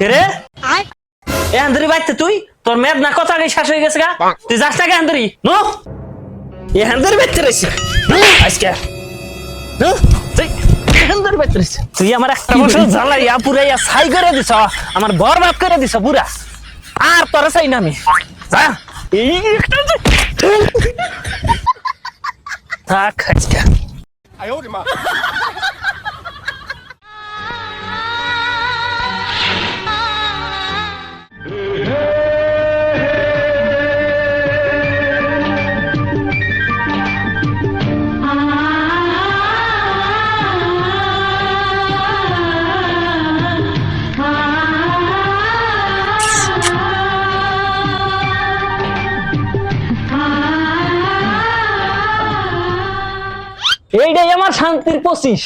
রে এ আন্দরি বাইতে তুই তোর মেদ না কথা আগে শেষ হয়ে গেছে গা তুই যাস না কে আন্দরি নো এ আন্দরি বাইতে রইছে আজকে নো তুই আন্দরি বাইতে রইছে তুই আমার একটা বছর জ্বালাইয়া পুরাইয়া ছাই করে দিছ আমার বরবাদ করে দিছ পুরা আর তোর চাই না আমি যা এই একটা থাক আজকে এইটাই আমার শান্তির 25